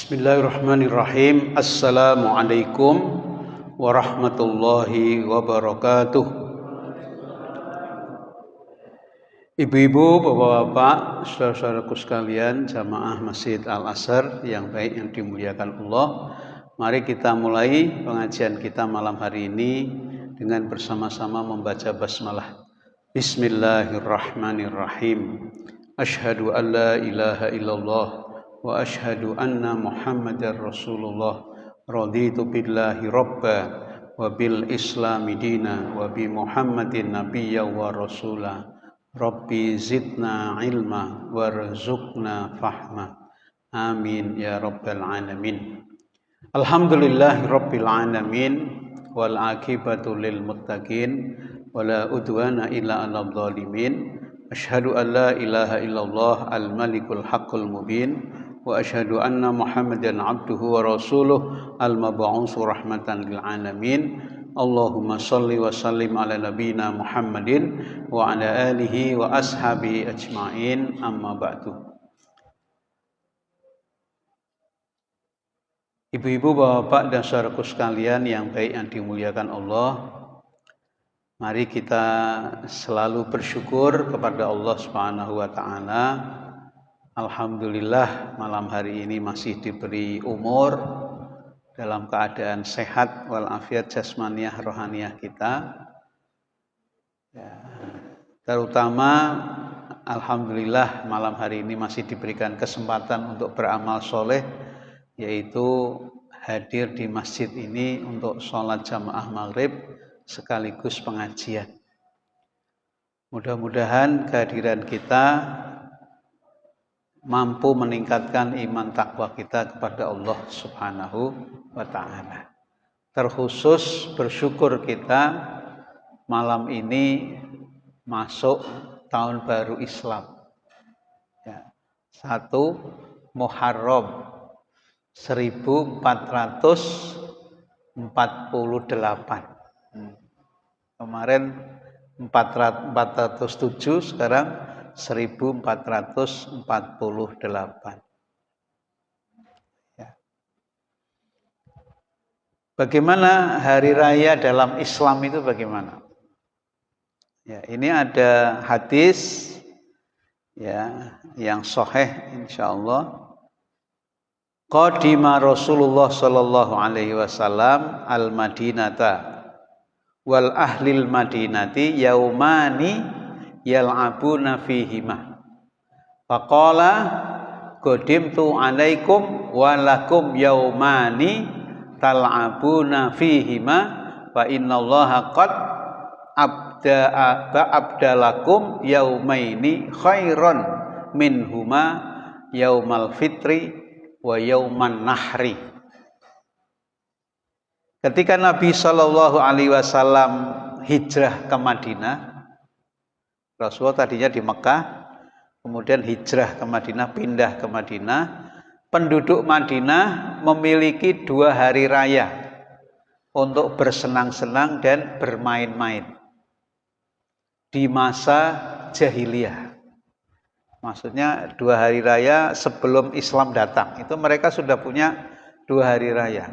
Bismillahirrahmanirrahim. Assalamualaikum warahmatullahi wabarakatuh. Ibu-ibu, bapak-bapak, saudara-saudaraku sekalian, jamaah Masjid Al-Azhar yang baik yang dimuliakan Allah. Mari kita mulai pengajian kita malam hari ini dengan bersama-sama membaca basmalah. Bismillahirrahmanirrahim. Asyhadu an la ilaha illallah wa asyhadu anna Muhammadar Rasulullah. Raditu billahi rabba wa bil islami dina wa bi Muhammadin nabiyya wa rasula. Rabbi zidna ilma warzuqna fahma. Amin ya rabbal alamin. Alhamdulillahi rabbil alamin wal akibatu lil muttaqin wala udwana illa 'alal zalimin. Asyhadu an la ilaha illallah al malikul haqqul mubin wa asyhadu anna Muhammadan abduhu wa rasuluh al mab'uutsu rahmatan lil alamin. Allahumma shalli wa sallim ala nabiyyina Muhammadin wa ala alihi wa ashabihi ajma'in, amma ba'du. Ibu-ibu, bapak dan saudaraku sekalian yang baik yang dimuliakan Allah, mari kita selalu bersyukur kepada Allah Subhanahu wa taala. Alhamdulillah malam hari ini masih diberi umur dalam keadaan sehat walafiat jasmaniah rohaniah kita. Ya, terutama alhamdulillah malam hari ini masih diberikan kesempatan untuk beramal soleh, yaitu hadir di masjid ini untuk sholat jamaah maghrib sekaligus pengajian. Mudah-mudahan kehadiran kita mampu meningkatkan iman takwa kita kepada Allah Subhanahu wa ta'ala. Terkhusus bersyukur kita malam ini masuk tahun baru Islam. Ya, 1 Muharram 1448. Kemarin 407, sekarang 1448. Ya. Bagaimana hari raya dalam Islam itu bagaimana? Ya, ini ada hadis ya yang sahih insyaallah. Qadima Rasulullah sallallahu alaihi wasallam al-Madinata wal ahlil Madinati yaumani yal'abuna fihima. Faqala qadimtu alaikum walakum yaumani tal'abuna fihima wa innallaha qad abdalakum yaumaini khairan minhuma yaumal fitri wa yauman nahri. Ketika Nabi sallallahu alaihi wasallam hijrah ke Madinah, Rasulullah tadinya di Mekah, kemudian hijrah ke Madinah, pindah ke Madinah. Penduduk Madinah memiliki 2 hari raya untuk bersenang-senang dan bermain-main di masa jahiliyah. Maksudnya 2 hari raya sebelum Islam datang. Itu mereka sudah punya 2 hari raya.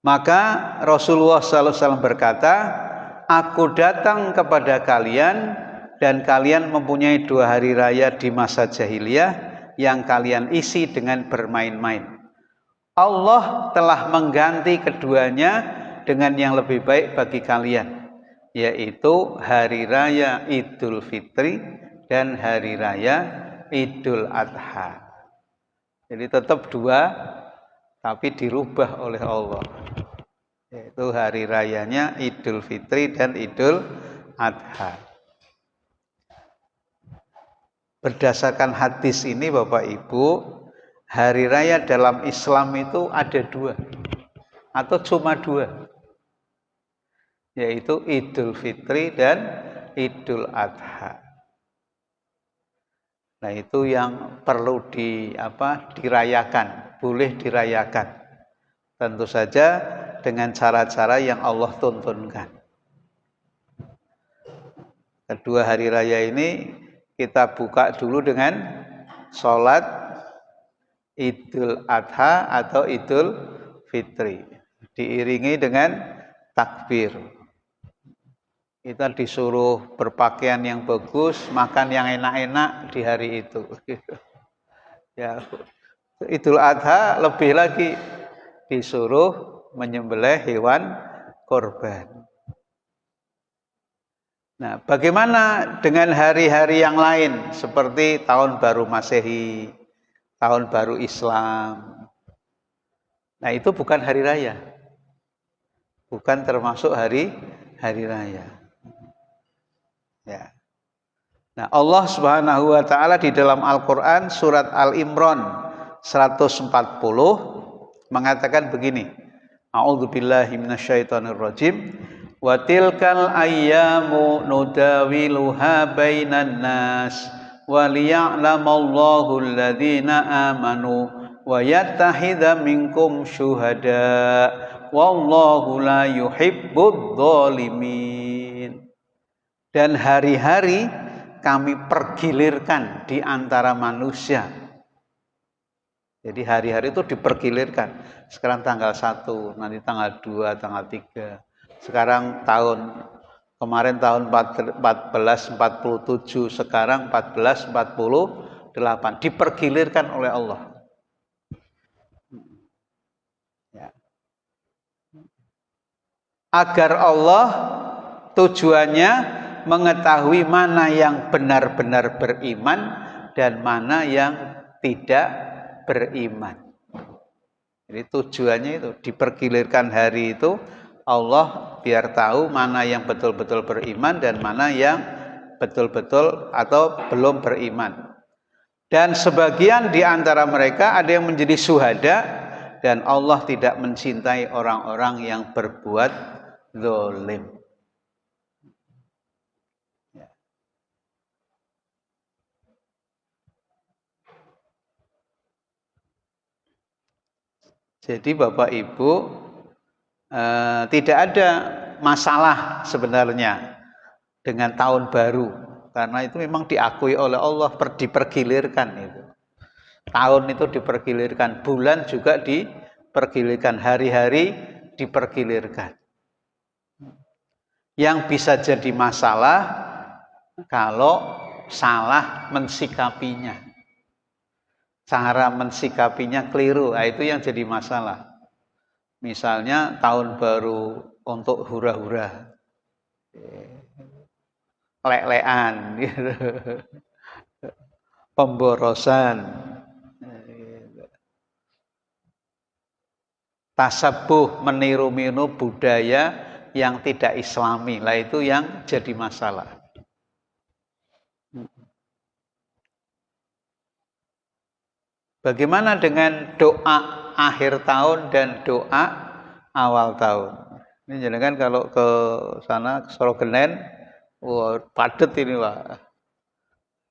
Maka Rasulullah SAW berkata, aku datang kepada kalian dan kalian mempunyai 2 hari raya di masa jahiliyah yang kalian isi dengan bermain-main. Allah telah mengganti keduanya dengan yang lebih baik bagi kalian, yaitu hari raya Idul Fitri dan hari raya Idul Adha. Jadi tetap 2, tapi dirubah oleh Allah. Yaitu hari rayanya Idul Fitri dan Idul Adha. Berdasarkan hadis ini Bapak Ibu, hari raya dalam Islam itu ada 2 atau cuma 2, yaitu Idul Fitri dan Idul Adha. Nah, itu yang perlu dirayakan, boleh dirayakan. Tentu saja dengan cara-cara yang Allah tuntunkan. Kedua hari raya ini kita buka dulu dengan sholat Idul Adha atau Idul Fitri. Diiringi dengan takbir. Kita disuruh berpakaian yang bagus, makan yang enak-enak di hari itu. Ya, Idul Adha lebih lagi disuruh menyembelih hewan korban. Nah, bagaimana dengan hari-hari yang lain seperti tahun baru Masehi, tahun baru Islam? Nah, itu bukan hari raya. Bukan termasuk hari raya. Ya. Nah, Allah Subhanahu wa taala di dalam Al-Qur'an surat Al-Imran 140 mengatakan begini. A'udzubillahi minasyaitonirrajim. Wa tilkal ayyamu nudawiluha bainan nas wa liya'lamallahu alladhina amanu wa yattahidha minkum syuhada wallahu la yuhibbudz zalimin. Dan hari-hari kami pergilirkan di antara manusia. Jadi hari-hari itu dipergilirkan. Sekarang tanggal 1, nanti tanggal 2, tanggal 3. Sekarang kemarin tahun 1447, sekarang 1448, dipergilirkan oleh Allah. Ya. Agar Allah tujuannya mengetahui mana yang benar-benar beriman dan mana yang tidak beriman. Jadi tujuannya itu dipergilirkan hari itu Allah biar tahu mana yang betul-betul beriman dan mana yang betul-betul atau belum beriman. Dan sebagian di antara mereka ada yang menjadi syuhada dan Allah tidak mencintai orang-orang yang berbuat zalim. Jadi Bapak Ibu tidak ada masalah sebenarnya dengan tahun baru karena itu memang diakui oleh Allah dipergilirkan itu. Tahun itu dipergilirkan, bulan juga dipergilirkan, hari-hari dipergilirkan. Yang bisa jadi masalah kalau salah mensikapinya. Cara mensikapinya keliru, nah itu yang jadi masalah. Misalnya tahun baru untuk hura-hura, lek-lekan, gitu. Pemborosan, tasabuh, meniru-niru budaya yang tidak islami, lah itu yang jadi masalah. Bagaimana dengan doa akhir tahun dan doa awal tahun? Ini jangan kalau ke sana ke Sorogenen, wah padat ini Pak.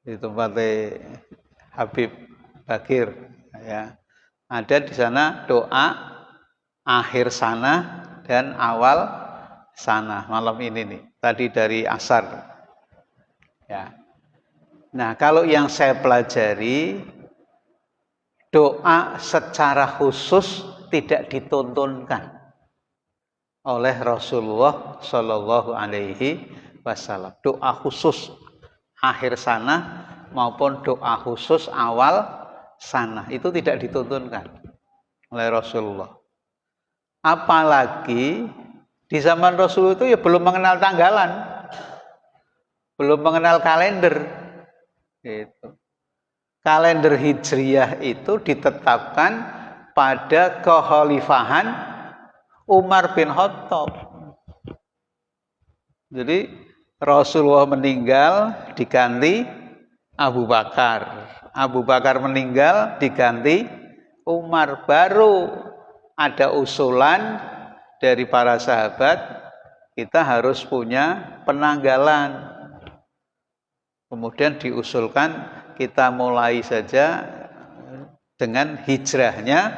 Di tempatnya Habib Bakir ya. Ada di sana doa akhir sana dan awal sana malam ini nih. Tadi dari asar. Ya. Nah, kalau yang saya pelajari doa secara khusus tidak dituntunkan oleh Rasulullah Shallallahu Alaihi Wasallam. Doa khusus akhir sana maupun doa khusus awal sana itu tidak dituntunkan oleh Rasulullah. Apalagi di zaman Rasul itu ya belum mengenal tanggalan, belum mengenal kalender. Gitu. Kalender Hijriyah itu ditetapkan pada kekhalifahan Umar bin Khattab. Jadi Rasulullah meninggal diganti Abu Bakar. Abu Bakar meninggal diganti Umar. Baru ada usulan dari para sahabat, kita harus punya penanggalan. Kemudian diusulkan kita mulai saja dengan hijrahnya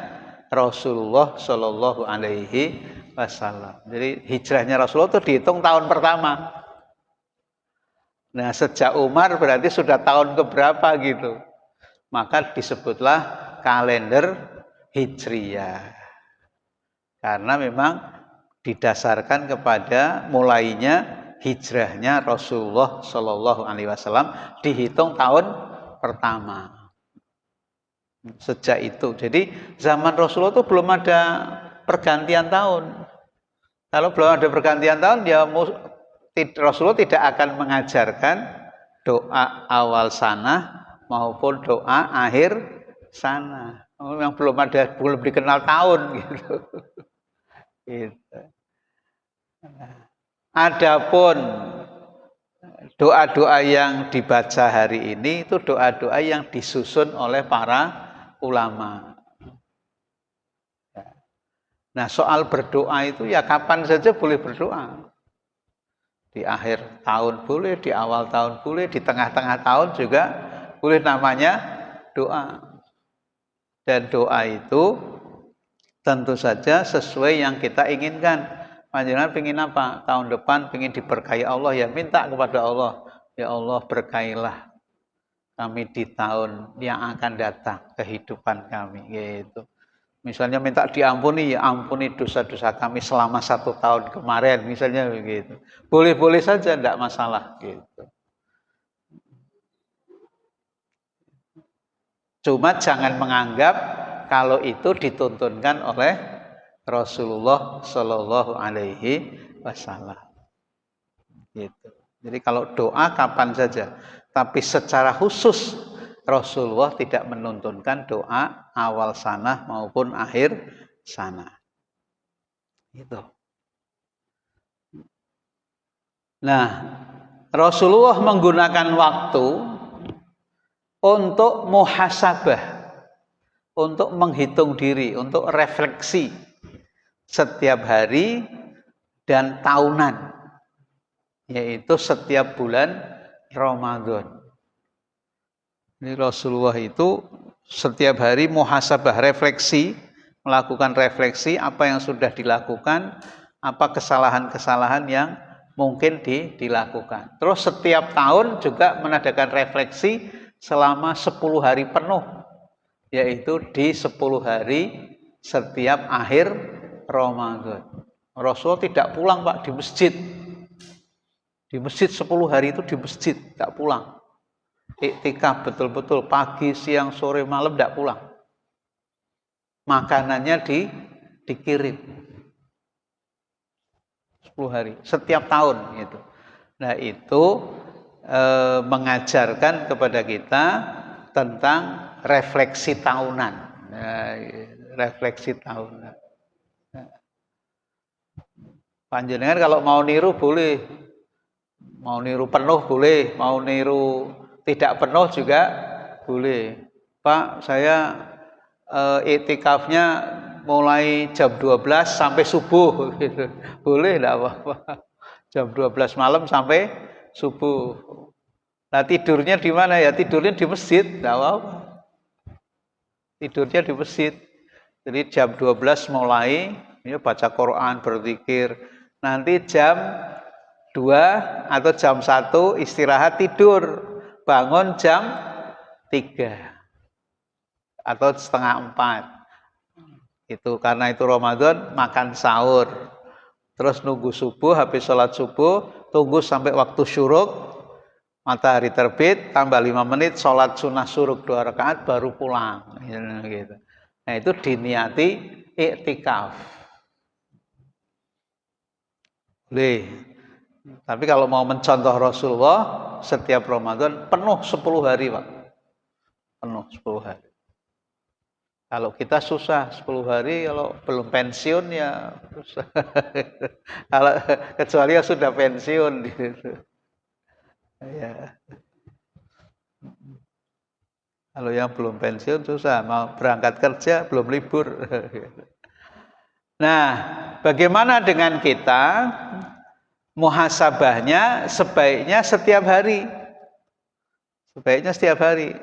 Rasulullah Shallallahu Alaihi Wasallam. Jadi hijrahnya Rasulullah itu dihitung tahun pertama. Nah sejak Umar berarti sudah tahun keberapa gitu. Maka disebutlah kalender Hijriyah. Karena memang didasarkan kepada mulainya hijrahnya Rasulullah Shallallahu Alaihi Wasallam dihitung tahun pertama. Sejak itu, jadi zaman Rasulullah itu belum ada pergantian tahun. Kalau belum ada pergantian tahun, ya Rasulullah tidak akan mengajarkan doa awal sana maupun doa akhir sana. Yang belum dikenal tahun gitu. Gitu. Adapun doa-doa yang dibaca hari ini itu doa-doa yang disusun oleh para ulama. Nah, soal berdoa itu ya kapan saja boleh berdoa. Di akhir tahun boleh, di awal tahun boleh, di tengah-tengah tahun juga boleh, namanya doa. Dan doa itu tentu saja sesuai yang kita inginkan. Panjenengan pengen apa? Tahun depan pengen diberkahi Allah, ya minta kepada Allah. Ya Allah, berkailah kami di tahun yang akan datang, kehidupan kami, gitu. Misalnya minta diampuni, ya ampuni dosa-dosa kami selama 1 tahun kemarin, misalnya begitu. Boleh-boleh saja, tidak masalah, gitu. Cuma jangan menganggap kalau itu dituntunkan oleh Rasulullah Shallallahu Alaihi Wasallam. Gitu. Jadi kalau doa kapan saja, tapi secara khusus Rasulullah tidak menuntunkan doa awal sana maupun akhir sana. Gitu. Nah, Rasulullah menggunakan waktu untuk muhasabah, untuk menghitung diri, untuk refleksi setiap hari dan tahunan, yaitu setiap bulan Ramadan. Ini Rasulullah itu setiap hari muhasabah, refleksi, melakukan refleksi apa yang sudah dilakukan, apa kesalahan-kesalahan yang mungkin dilakukan. Terus setiap tahun juga mengadakan refleksi selama 10 hari penuh, yaitu di 10 hari setiap akhir Ramadan. Rasul tidak pulang, Pak, di masjid. Di masjid 10 hari itu di masjid, tidak pulang. Iktikaf betul-betul pagi, siang, sore, malam tidak pulang. Makanannya dikirim 10 hari setiap tahun gitu. Nah, itu mengajarkan kepada kita tentang refleksi tahunan. Nah, refleksi tahunan. Panjenengan kalau mau niru boleh, mau niru penuh boleh, mau niru tidak penuh juga boleh. Pak, saya iktikafnya mulai jam 12 sampai subuh gitu. Boleh, enggak apa-apa. Jam 12 malam sampai subuh. Nah, tidurnya di mana ya? Tidurnya di masjid, enggak apa-apa. Tidurnya di masjid. Jadi jam 12 mulai ya, baca Quran, berzikir. Nanti jam 2 atau jam 1 istirahat tidur. Bangun jam 3 atau setengah 4. Itu karena itu Ramadan, makan sahur. Terus nunggu subuh, habis sholat subuh, tunggu sampai waktu syuruk, matahari terbit, tambah 5 menit, sholat sunnah syuruk 2 rakaat, baru pulang. Gitu. Nah, itu diniati iktikaf. Boleh. Tapi kalau mau mencontoh Rasulullah, setiap Ramadan penuh 10 hari, Pak. Penuh 10 hari. Kalau kita susah 10 hari, kalau belum pensiun ya susah. Kalau kecuali yang sudah pensiun gitu. Ya. Kalau yang belum pensiun susah, mau berangkat kerja belum libur. Nah, bagaimana dengan kita? Muhasabahnya sebaiknya setiap hari. Sebaiknya setiap hari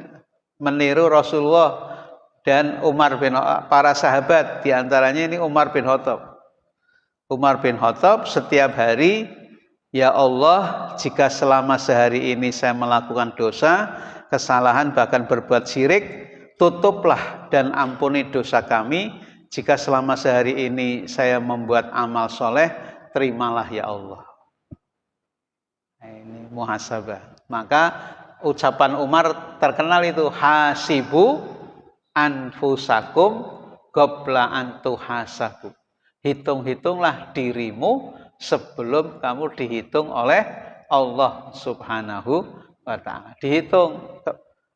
meniru Rasulullah dan Umar bin para sahabat, diantaranya ini Umar bin Khattab. Umar bin Khattab setiap hari, ya Allah, jika selama sehari ini saya melakukan dosa, kesalahan, bahkan berbuat syirik, tutuplah dan ampuni dosa kami. Jika selama sehari ini saya membuat amal soleh, terimalah ya Allah. Nah, ini muhasabah. Maka ucapan Umar terkenal itu, hasibu anfusakum qabla an tuhasabu. Hitung-hitunglah dirimu sebelum kamu dihitung oleh Allah Subhanahu wa ta'ala. Dihitung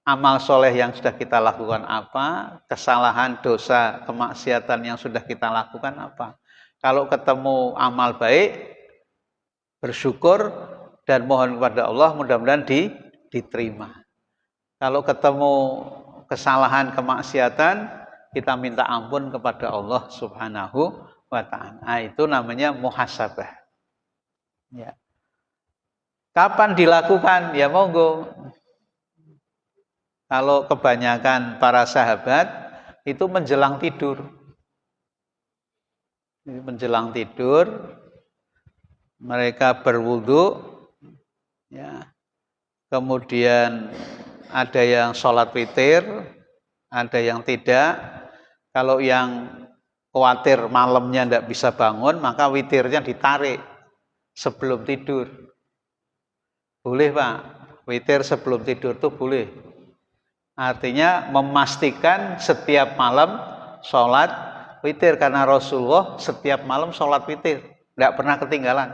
amal soleh yang sudah kita lakukan apa, kesalahan, dosa, kemaksiatan yang sudah kita lakukan apa. Kalau ketemu amal baik, bersyukur dan mohon kepada Allah, mudah-mudahan diterima. Kalau ketemu kesalahan, kemaksiatan, kita minta ampun kepada Allah Subhanahu wa ta'ala. Nah, itu namanya muhasabah. Ya. Kapan dilakukan? Ya monggo. Kalau kebanyakan para sahabat itu menjelang tidur. Menjelang tidur, mereka berwudu, ya. Kemudian ada yang sholat witir, ada yang tidak. Kalau yang khawatir malamnya tidak bisa bangun, maka witirnya ditarik sebelum tidur. Boleh Pak, witir sebelum tidur itu boleh. Artinya memastikan setiap malam sholat witir, karena Rasulullah setiap malam sholat witir, tidak pernah ketinggalan.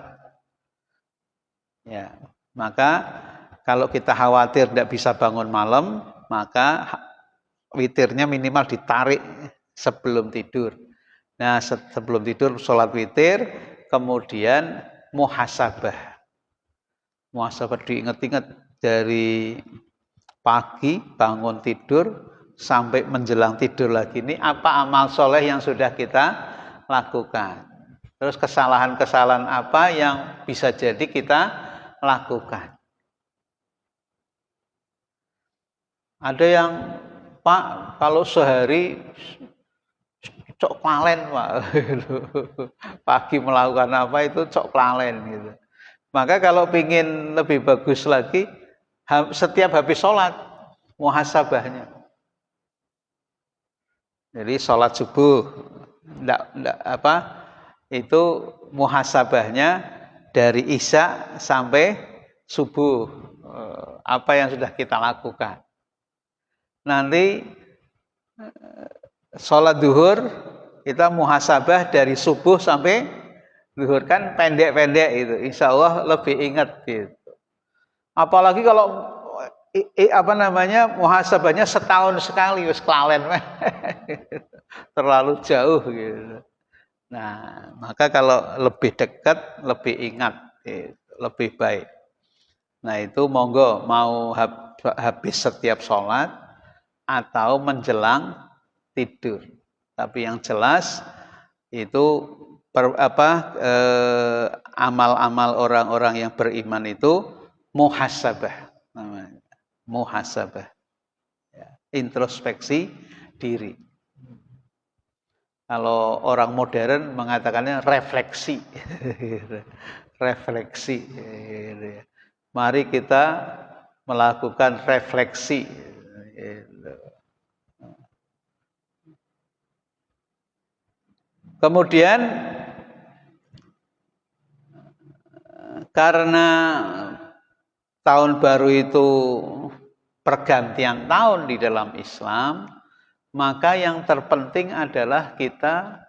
Ya, maka kalau kita khawatir tidak bisa bangun malam, maka witirnya minimal ditarik sebelum tidur. Nah, sebelum tidur sholat witir, kemudian muhasabah. Muhasabah diingat-ingat dari pagi bangun tidur sampai menjelang tidur lagi, ini apa amal soleh yang sudah kita lakukan, terus kesalahan-kesalahan apa yang bisa jadi kita lakukan. Ada yang, Pak, kalau sehari cok klalen Pak, pagi melakukan apa itu cok klalen gitu. Maka kalau ingin lebih bagus lagi, setiap habis sholat muhasabahnya. Jadi sholat subuh, itu muhasabahnya dari isya sampai subuh, apa yang sudah kita lakukan. Nanti sholat duhur kita muhasabah dari subuh sampai duhur, kan pendek-pendek itu, insya Allah lebih ingat gitu. Apalagi kalau muhasabahnya setahun sekali, wis klalen terlalu jauh gitu. Nah, maka kalau lebih dekat, lebih ingat, gitu, lebih baik. Nah, itu monggo mau habis setiap sholat atau menjelang tidur. Tapi yang jelas itu amal-amal orang-orang yang beriman itu muhasabah namanya. Muhasabah, ya, introspeksi diri. Kalau orang modern mengatakannya refleksi. Refleksi. Mari kita melakukan refleksi. Kemudian karena tahun baru itu pergantian tahun di dalam Islam, maka yang terpenting adalah kita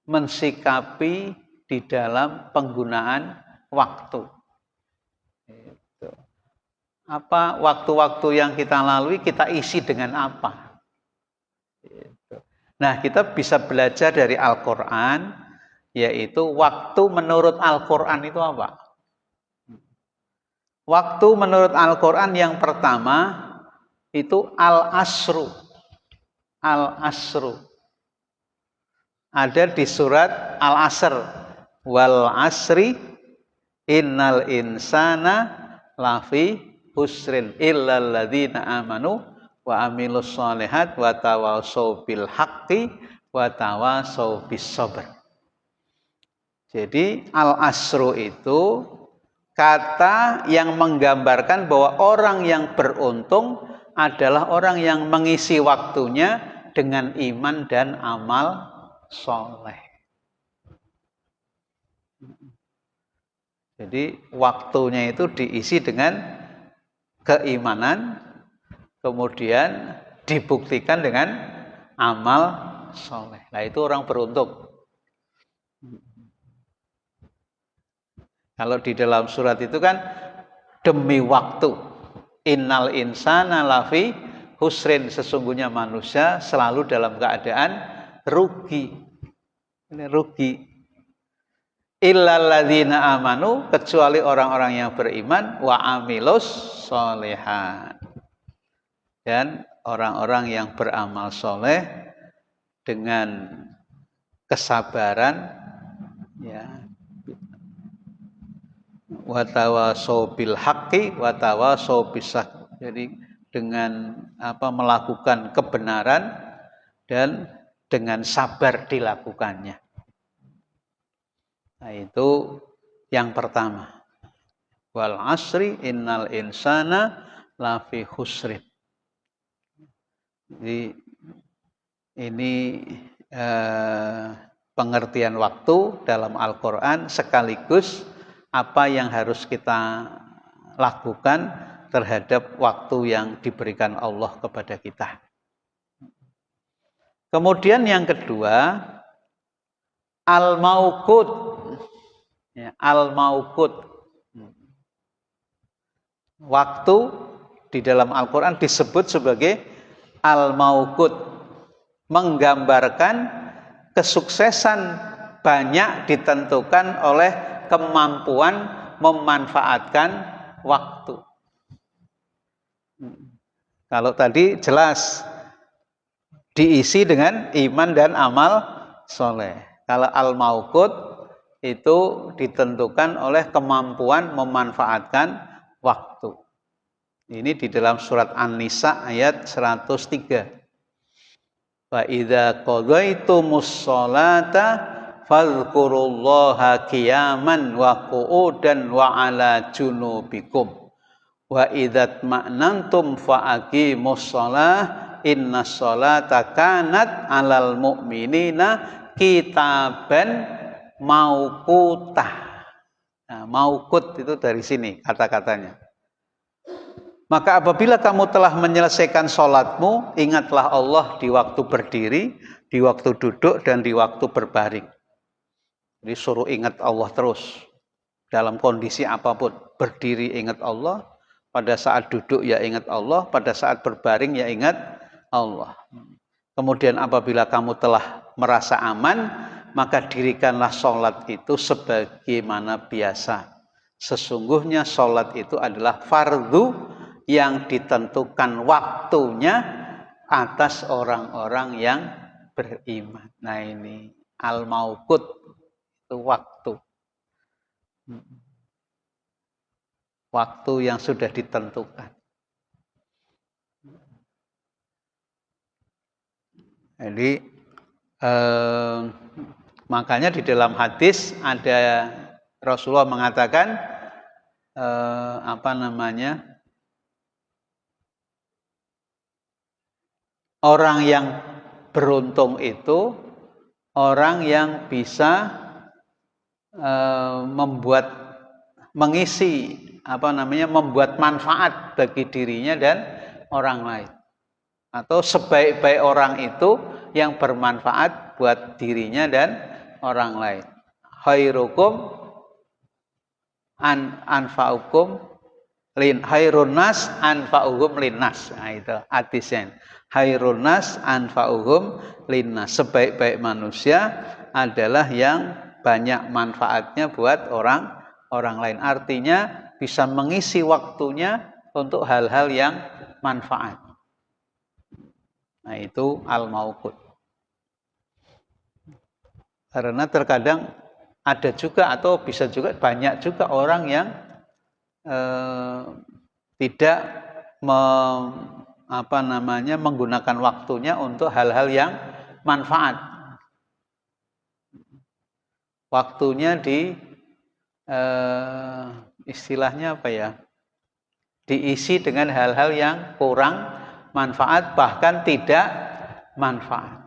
mensikapi di dalam penggunaan waktu. Apa waktu-waktu yang kita lalui kita isi dengan apa? Nah, kita bisa belajar dari Al-Quran, yaitu waktu menurut Al-Quran itu apa? Waktu menurut Al-Quran yang pertama itu al-asru. Al-asru. Ada di surat Al-Asr. Wal asri innal insana lafi husrin illal ladzina amanu wa amilus sholihat wa tawassaw bil haqqi wa tawassaw bis sabr. Jadi al-asru itu kata yang menggambarkan bahwa orang yang beruntung adalah orang yang mengisi waktunya dengan iman dan amal soleh. Jadi waktunya itu diisi dengan keimanan, kemudian dibuktikan dengan amal soleh. Nah itu orang beruntung. Kalau di dalam surat itu kan demi waktu. Innal insana lafi husrin, sesungguhnya manusia selalu dalam keadaan rugi. Ini rugi. Illal ladzina amanu, kecuali orang-orang yang beriman, wa amilus sholihat. Dan orang-orang yang beramal soleh dengan kesabaran, ya, watawasau bil haqqi watawasau bisaq. Jadi dengan melakukan kebenaran dan dengan sabar dilakukannya. Nah, itu yang pertama. Wal asri innal insana lafi khusrin. Jadi ini pengertian waktu dalam Al-Qur'an sekaligus apa yang harus kita lakukan terhadap waktu yang diberikan Allah kepada kita. Kemudian yang kedua, al-mauqut. Ya, al-mauqut. Waktu di dalam Al-Qur'an disebut sebagai al-mauqut, menggambarkan kesuksesan banyak ditentukan oleh kemampuan memanfaatkan waktu. Kalau tadi jelas diisi dengan iman dan amal soleh. Kalau al-mauqut itu ditentukan oleh kemampuan memanfaatkan waktu. Ini di dalam surat An-Nisa ayat 103. Wa idza qadaitumus sholata fadhkurullaha qiyaman wa qu'udan wa ala junubikum wa idza ma'nantum fa'aqimus shalah innas sholata kanat 'alal mu'minina kitaban mauqutah. Nah, mauqut itu dari sini kata-katanya. Maka apabila kamu telah menyelesaikan sholatmu, ingatlah Allah di waktu berdiri, di waktu duduk, dan di waktu berbaring. Jadi suruh ingat Allah terus dalam kondisi apapun. Berdiri ingat Allah, pada saat duduk ya ingat Allah, pada saat berbaring ya ingat Allah. Kemudian apabila kamu telah merasa aman, maka dirikanlah sholat itu sebagaimana biasa. Sesungguhnya sholat itu adalah fardu yang ditentukan waktunya atas orang-orang yang beriman. Nah ini al-mauqut. Itu waktu yang sudah ditentukan. Jadi makanya di dalam hadis ada Rasulullah mengatakan orang yang beruntung itu orang yang bisa membuat manfaat bagi dirinya dan orang lain. Atau sebaik-baik orang itu yang bermanfaat buat dirinya dan orang lain. Khairukum anfa'ukum khairun nas anfa'uhum linnas. Nah itu hadisnya. Khairun nas anfa'uhum linnas. Sebaik-baik manusia adalah yang banyak manfaatnya buat orang lain. Artinya bisa mengisi waktunya untuk hal-hal yang manfaat. Nah itu al-mauqut. Karena terkadang ada juga atau bisa juga banyak juga orang yang tidak menggunakan waktunya untuk hal-hal yang manfaat. Waktunya istilahnya diisi dengan hal-hal yang kurang manfaat, bahkan tidak manfaat.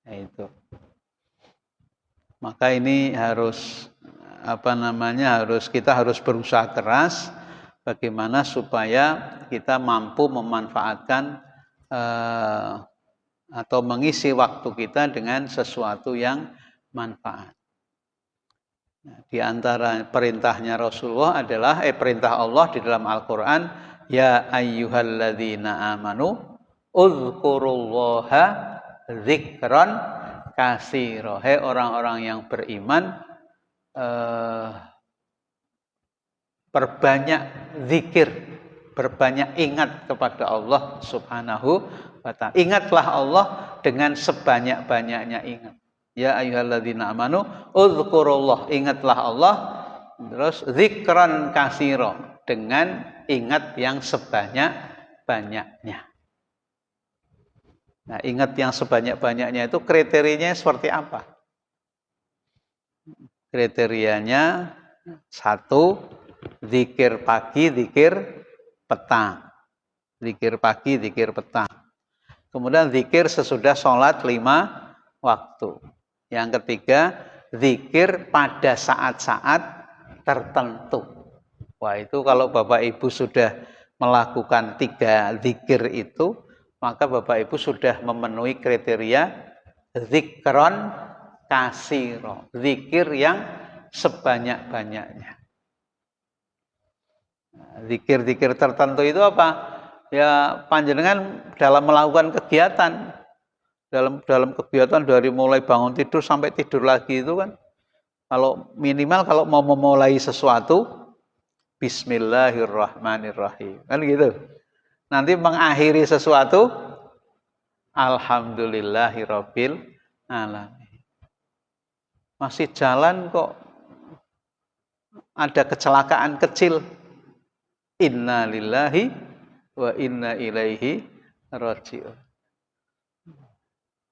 Nah, itu. Maka ini harus kita harus berusaha keras bagaimana supaya kita mampu memanfaatkan atau mengisi waktu kita dengan sesuatu yang manfaat. Nah, di antara perintahnya Rasulullah adalah perintah Allah di dalam Al-Qur'an, ya ayyuhalladzina amanu uzkurullaha dzikran katsira. Hai orang-orang yang beriman, perbanyak zikir, berbanyak ingat kepada Allah Subhanahu wa ta'ala. Ingatlah Allah dengan sebanyak-banyaknya ingat. Ya ayyuhalladzina amanu uzkurullah, ingatlah Allah, terus zikran katsira, dengan ingat yang sebanyak-banyaknya. Nah, ingat yang sebanyak-banyaknya itu kriterianya seperti apa? Kriterianya 1, zikir pagi, zikir petang. Zikir pagi, zikir petang. Kemudian zikir sesudah sholat 5 waktu. Yang ketiga, zikir pada saat-saat tertentu. Wah, itu kalau Bapak Ibu sudah melakukan 3 zikir itu, maka Bapak Ibu sudah memenuhi kriteria zikron kasiro, zikir yang sebanyak-banyaknya. Zikir-zikir tertentu itu apa? Ya, panjenengan dalam melakukan kegiatan, dalam kegiatan dari mulai bangun tidur sampai tidur lagi itu kan, kalau minimal kalau mau memulai sesuatu, bismillahirrahmanirrahim, kan gitu. Nanti mengakhiri sesuatu, alhamdulillahirabbil alamin. Masih jalan kok ada kecelakaan kecil, inna lillahi wa inna ilaihi raji'un.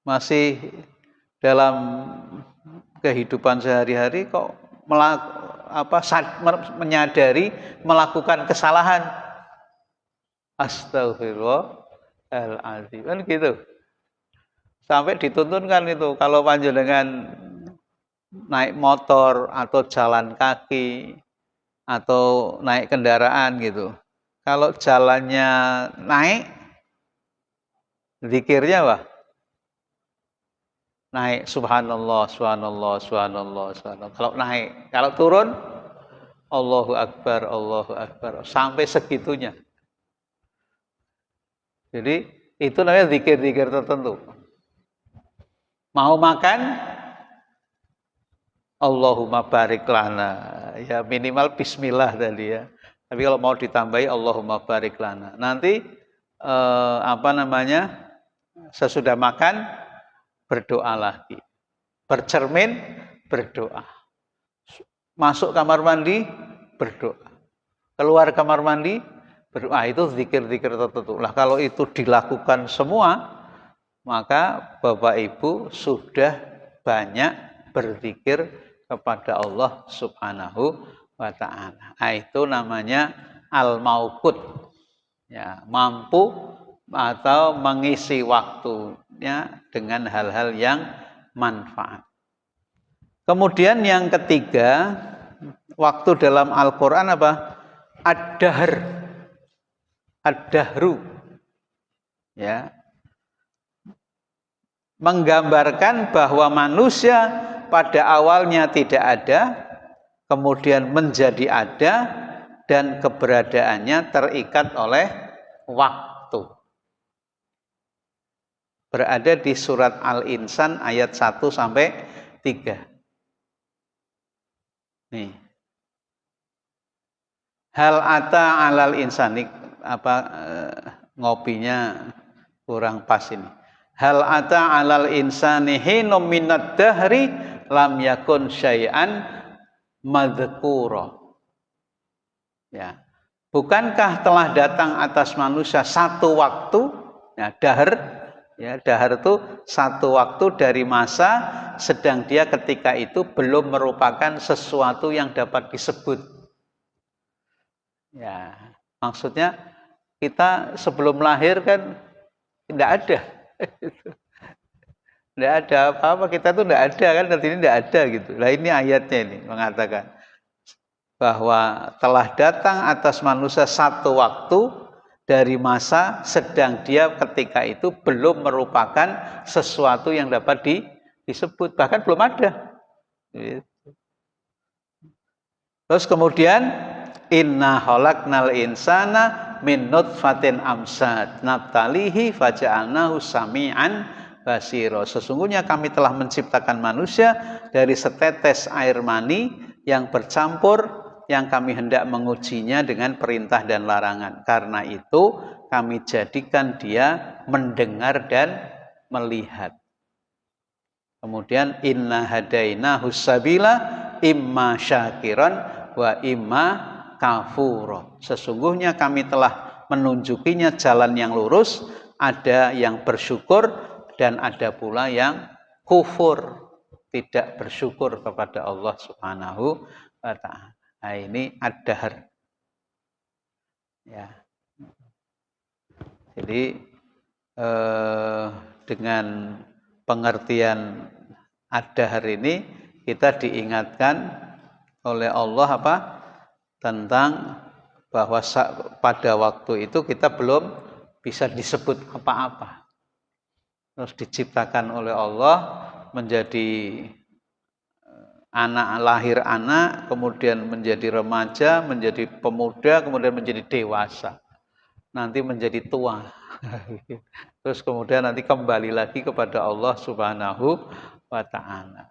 Masih dalam kehidupan sehari-hari kok menyadari melakukan kesalahan, astagfirullahaladzim, kan gitu. Sampai dituntunkan itu kalau panjenengan naik motor atau jalan kaki atau naik kendaraan gitu, kalau jalannya naik, zikirnya apa? Naik subhanallah, subhanallah, subhanallah, subhanallah. Kalau naik, kalau turun, Allahu Akbar, Allahu Akbar, sampai segitunya. Jadi itu namanya zikir-zikir tertentu. Mau makan, Allahumma barik lana, ya minimal bismillah tadi ya. Tapi kalau mau ditambahi Allahumma barik lana. Nanti sesudah makan berdoa lagi. Bercermin, berdoa. Masuk kamar mandi, berdoa. Keluar kamar mandi, berdoa. Itu zikir-zikir tertentu. Lah kalau itu dilakukan semua, maka Bapak Ibu sudah banyak berzikir kepada Allah Subhanahu wa ta'ala. Nah, itu namanya al-mauqut. Ya, mampu atau mengisi waktunya dengan hal-hal yang manfaat. Kemudian yang ketiga, waktu dalam Al-Qur'an apa? Ad-dahr. Ad-dahru. Ya. Menggambarkan bahwa manusia pada awalnya tidak ada, kemudian menjadi ada, dan keberadaannya terikat oleh waktu. Berada di surat Al-Insan ayat 1 sampai 3. Nih. Hal ata alal insani, ngopinya kurang pas ini. Hal ata alal insani hinum minad dahri lam yakun syai'an madzkura. Ya. Bukankah telah datang atas manusia satu waktu, ya, dahr, ya, dahr itu satu waktu dari masa sedang dia ketika itu belum merupakan sesuatu yang dapat disebut. Ya. Maksudnya kita sebelum lahir kan tidak ada. Tidak ada apa-apa, kita tuh tidak ada kan, artinya tidak ada gitu. Nah ini ayatnya ini mengatakan bahwa telah datang atas manusia satu waktu dari masa sedang dia ketika itu belum merupakan sesuatu yang dapat disebut, bahkan belum ada. Terus kemudian inna khalaqnal insana min nutfatin amsad nabtalihi faja'alnahu sami'an basira. Sesungguhnya kami telah menciptakan manusia dari setetes air mani yang bercampur, yang kami hendak mengujinya dengan perintah dan larangan. Karena itu kami jadikan dia mendengar dan melihat. Kemudian inna hadainahu sabila imma syakiran wa imma kafura. Sesungguhnya kami telah menunjukinya jalan yang lurus, ada yang bersyukur dan ada pula yang kufur, tidak bersyukur kepada Allah Subhanahu wa ta'ala. Nah, ini ad-dahr. Ya. Jadi dengan pengertian ad-dahr ini kita diingatkan oleh Allah apa? Tentang bahwa pada waktu itu kita belum bisa disebut apa-apa. Terus diciptakan oleh Allah menjadi anak, lahir anak, kemudian menjadi remaja, menjadi pemuda, kemudian menjadi dewasa, nanti menjadi tua. Terus kemudian nanti kembali lagi kepada Allah Subhanahu wa ta'ala.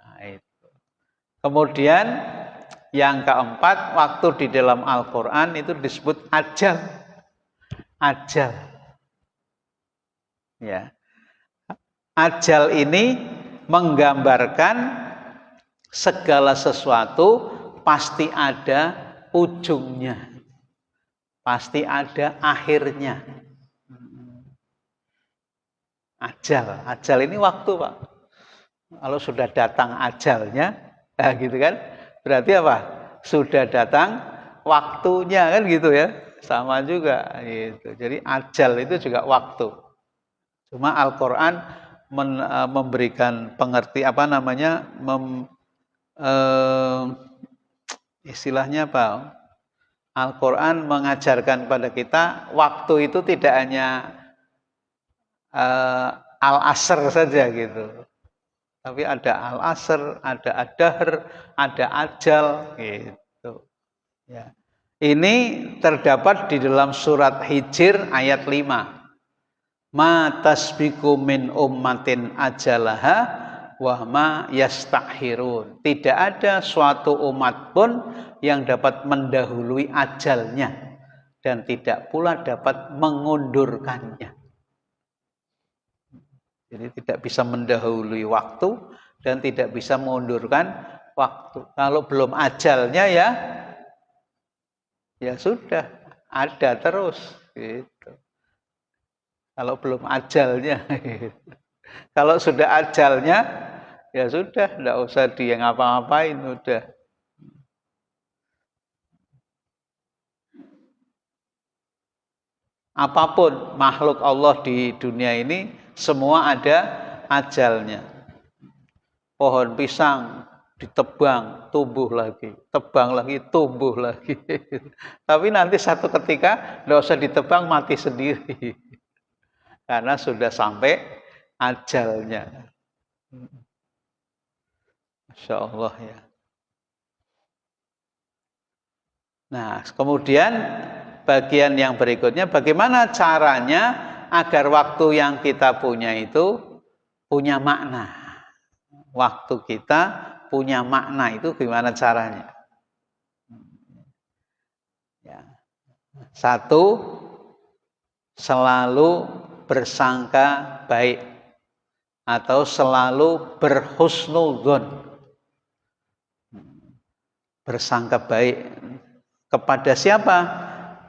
Kemudian yang keempat, waktu di dalam Al-Quran itu disebut ajal. Ajal. Ya. Ajal ini menggambarkan segala sesuatu pasti ada ujungnya, pasti ada akhirnya. Ajal ini waktu, Pak. Kalau sudah datang ajalnya, nah gitu kan, berarti apa? Sudah datang waktunya kan gitu ya, sama juga gitu. Jadi ajal itu juga waktu. Cuma Al-Quran memberikan pengerti istilahnya apa? Al-Quran mengajarkan kepada kita waktu itu tidak hanya al-asr saja gitu, tapi ada al-asr, ada ad-dahr, ada ajal gitu. Ya. Ini terdapat di dalam surat Hijr ayat 5. Ma tasbiqu min ummatin ajalaha wa ma yastakhirun. Tidak ada suatu umat pun yang dapat mendahului ajalnya dan tidak pula dapat mengundurkannya. Jadi tidak bisa mendahului waktu dan tidak bisa mengundurkan waktu. Kalau belum ajalnya ya sudah ada terus gitu. Kalau belum ajalnya, kalau sudah ajalnya, ya sudah, tidak usah dia ngapa-ngapain, udah. Apapun makhluk Allah di dunia ini, semua ada ajalnya. Pohon pisang ditebang, tumbuh lagi, tebang lagi, tumbuh lagi. Tapi nanti satu ketika, tidak usah ditebang, mati sendiri. Karena sudah sampai ajalnya. Masya Allah ya. Nah, kemudian bagian yang berikutnya, bagaimana caranya agar waktu yang kita punya itu punya makna. Waktu kita punya makna itu gimana caranya? Ya. Satu, selalu bersangka baik atau selalu berhusnudzon. Bersangka baik kepada siapa?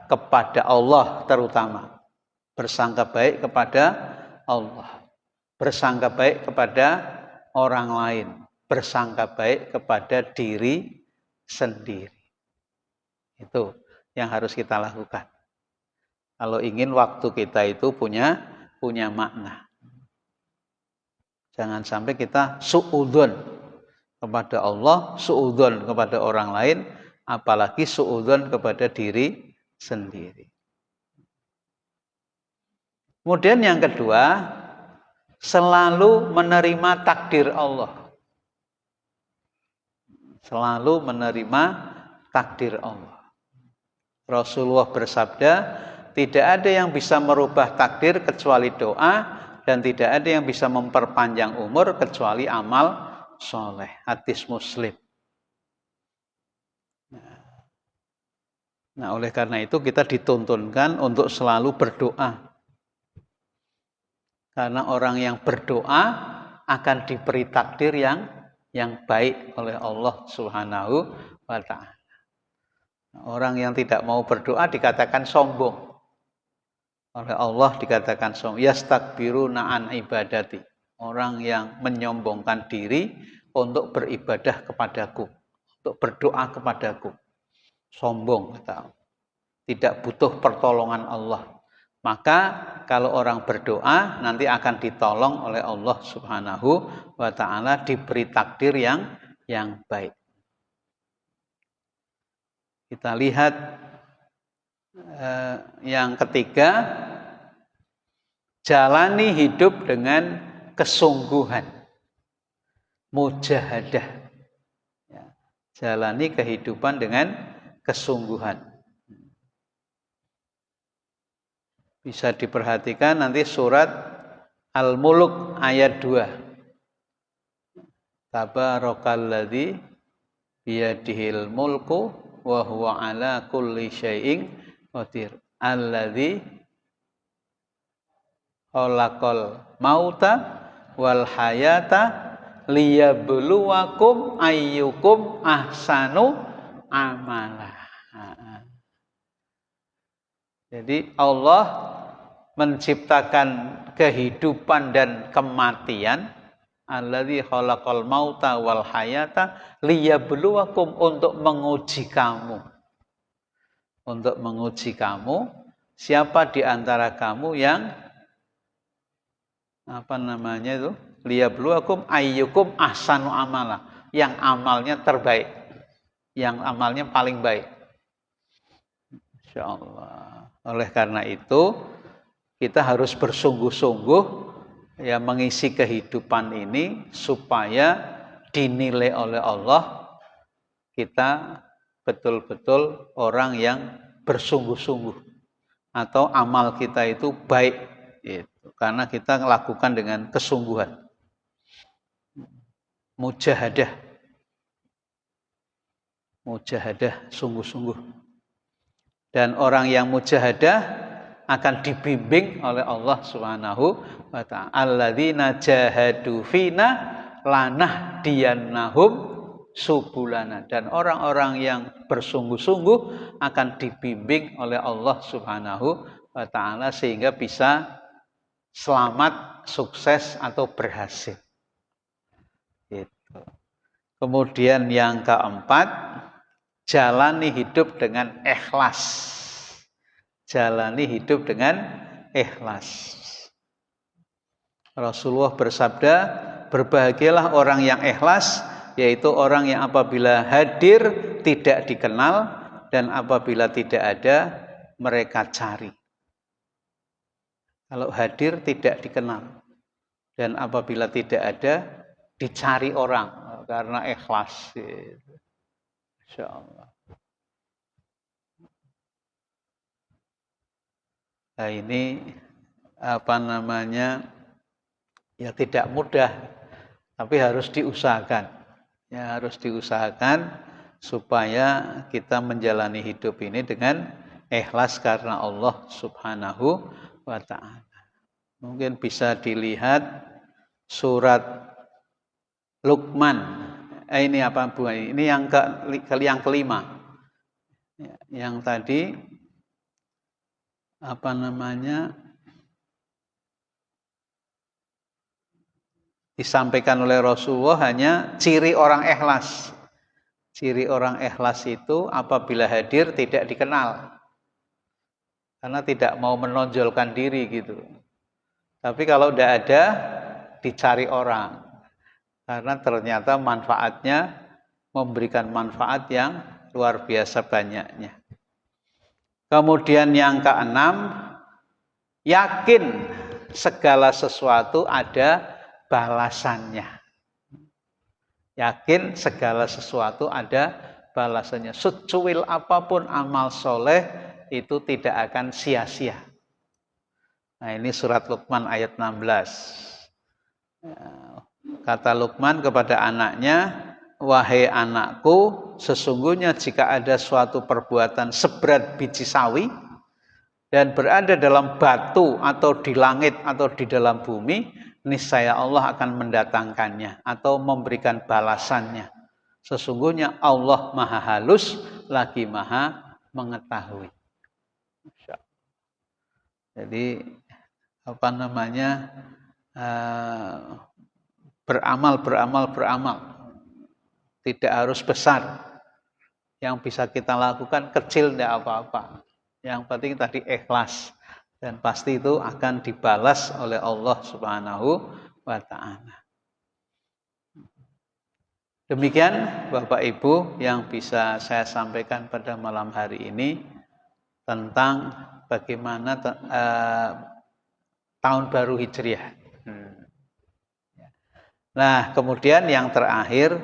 Kepada Allah terutama. Bersangka baik kepada Allah. Bersangka baik kepada orang lain. Bersangka baik kepada diri sendiri. Itu yang harus kita lakukan. Kalau ingin waktu kita itu punya makna. Jangan sampai kita suudzon kepada Allah, suudzon kepada orang lain, apalagi suudzon kepada diri sendiri. Kemudian yang kedua, selalu menerima takdir Allah. Selalu menerima takdir Allah. Rasulullah bersabda, tidak ada yang bisa merubah takdir kecuali doa, dan tidak ada yang bisa memperpanjang umur kecuali amal soleh. Hadis Muslim. Nah, oleh karena itu kita dituntunkan untuk selalu berdoa. Karena orang yang berdoa akan diberi takdir yang baik oleh Allah Subhanahu wa ta'ala. Orang yang tidak mau berdoa dikatakan sombong. Oleh Allah dikatakan sombong. Yastakbiruna an ibadati. Orang yang menyombongkan diri untuk beribadah kepadaku, untuk berdoa kepadaku. Sombong, tidak butuh pertolongan Allah. Maka kalau orang berdoa nanti akan ditolong oleh Allah Subhanahu wa ta'ala, diberi takdir yang baik. Kita lihat yang ketiga, jalani hidup dengan kesungguhan, mujahadah. Jalani kehidupan dengan kesungguhan. Bisa diperhatikan nanti surat Al-Mulk ayat 2. Tabarakalladzi biyadihil mulku wa huwa ala kulli syai'in qadir. Alladzi khalaqal mauta wal hayata liyabluwakum ayyukum ahsanu amala. Jadi Allah menciptakan kehidupan dan kematian, alladzi khalaqal mauta wal hayata liyabluwakum, untuk menguji kamu. Untuk menguji kamu, siapa di antara kamu yang liyabluwakum ayyukum ahsanu amala, yang amalnya terbaik, yang amalnya paling baik. Insyaallah. Oleh karena itu kita harus bersungguh-sungguh ya mengisi kehidupan ini supaya dinilai oleh Allah kita betul-betul orang yang bersungguh-sungguh, atau amal kita itu baik, gitu. Karena kita melakukan dengan kesungguhan, mujahadah, sungguh-sungguh. Dan orang yang mujahadah akan dibimbing oleh Allah Subhanahu wa ta'ala. Alladzina jahadu fina lanahdiyannahum subulana. Dan orang-orang yang bersungguh-sungguh akan dibimbing oleh Allah Subhanahu wa ta'ala sehingga bisa selamat, sukses atau berhasil. Gitu. Kemudian yang keempat, jalani hidup dengan ikhlas. Jalani hidup dengan ikhlas. Rasulullah bersabda, berbahagialah orang yang ikhlas, yaitu orang yang apabila hadir tidak dikenal, dan apabila tidak ada mereka cari. Kalau hadir tidak dikenal, dan apabila tidak ada dicari orang, karena ikhlas. Insyaallah. Nah ini ya tidak mudah, tapi harus diusahakan. Ya harus diusahakan supaya kita menjalani hidup ini dengan ikhlas karena Allah Subhanahu wa ta'ala. Mungkin bisa dilihat surat Luqman. Ini apa Bu? Ini yang kelima. Yang tadi disampaikan oleh Rasulullah hanya ciri orang ikhlas. Ciri orang ikhlas itu apabila hadir tidak dikenal. karena tidak mau menonjolkan diri gitu. Tapi kalau tidak ada, dicari orang, karena ternyata manfaatnya memberikan manfaat yang luar biasa banyaknya. Kemudian yang keenam, yakin segala sesuatu ada balasannya. Yakin segala sesuatu ada balasannya. Secuil apapun amal soleh itu tidak akan sia-sia. Nah, ini surat Luqman ayat 16. Kata Luqman kepada anaknya, wahai anakku, sesungguhnya jika ada suatu perbuatan seberat biji sawi dan berada dalam batu atau di langit atau di dalam bumi, niscaya Allah akan mendatangkannya atau memberikan balasannya. Sesungguhnya Allah maha halus lagi maha mengetahui. Jadi beramal. Tidak harus besar. Yang bisa kita lakukan kecil tidak apa-apa. Yang penting tadi ikhlas. Dan pasti itu akan dibalas oleh Allah Subhanahu wa ta'ala. Demikian Bapak Ibu yang bisa saya sampaikan pada malam hari ini tentang bagaimana tahun baru Hijriah. Nah, kemudian yang terakhir,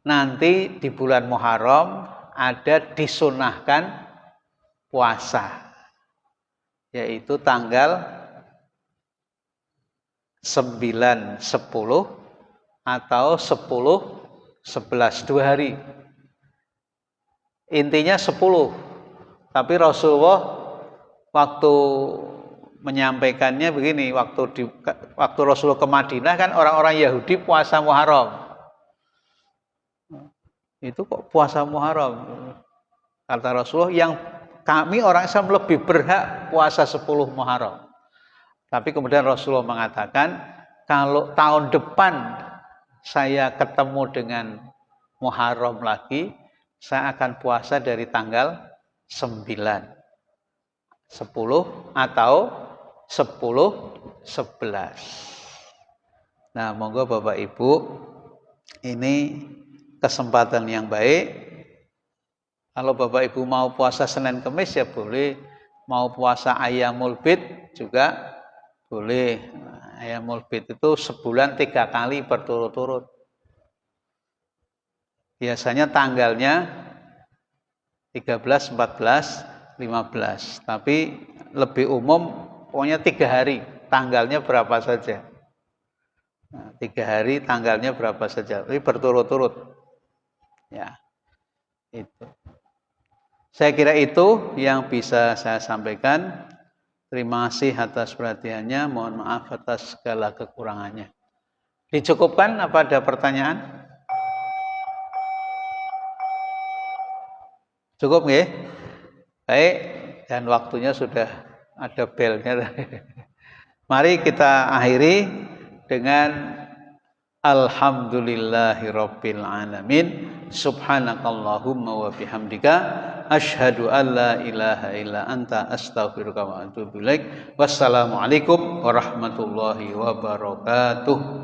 nanti di bulan Muharram ada disunahkan puasa, yaitu tanggal 9, 10 atau 10, 11, 2 hari. Intinya 10. Tapi Rasulullah waktu menyampaikannya begini, waktu Rasulullah ke Madinah kan orang-orang Yahudi puasa Muharram. Itu kok puasa Muharram? Kata Rasulullah, yang kami orang Islam lebih berhak puasa 10 Muharram. Tapi kemudian Rasulullah mengatakan, kalau tahun depan saya ketemu dengan Muharram lagi, saya akan puasa dari tanggal 9, 10 atau 10, 11. Nah, monggo Bapak Ibu, ini kesempatan yang baik. Kalau Bapak Ibu mau puasa Senin Kemis ya boleh, mau puasa Ayyamul Bid juga boleh. Ayyamul Bid itu sebulan 3 kali berturut-turut. Biasanya tanggalnya 13, 14, 15. Tapi lebih umum pokoknya 3 hari. Tanggalnya berapa saja. Nah, 3 hari tanggalnya berapa saja. Tapi berturut-turut. Ya, itu. Saya kira itu yang bisa saya sampaikan. Terima kasih atas perhatiannya. Mohon maaf atas segala kekurangannya. Dicukupkan? Apa ada pertanyaan? Cukup nggih? Baik, dan waktunya sudah ada belnya. Mari kita akhiri dengan Alhamdulillahirabbil alamin. Subhanakallahumma wa bihamdika asyhadu an la ilaha illa anta astaghfiruka wa atubu ilaik. Wassalamualaikum warahmatullahi wabarakatuh.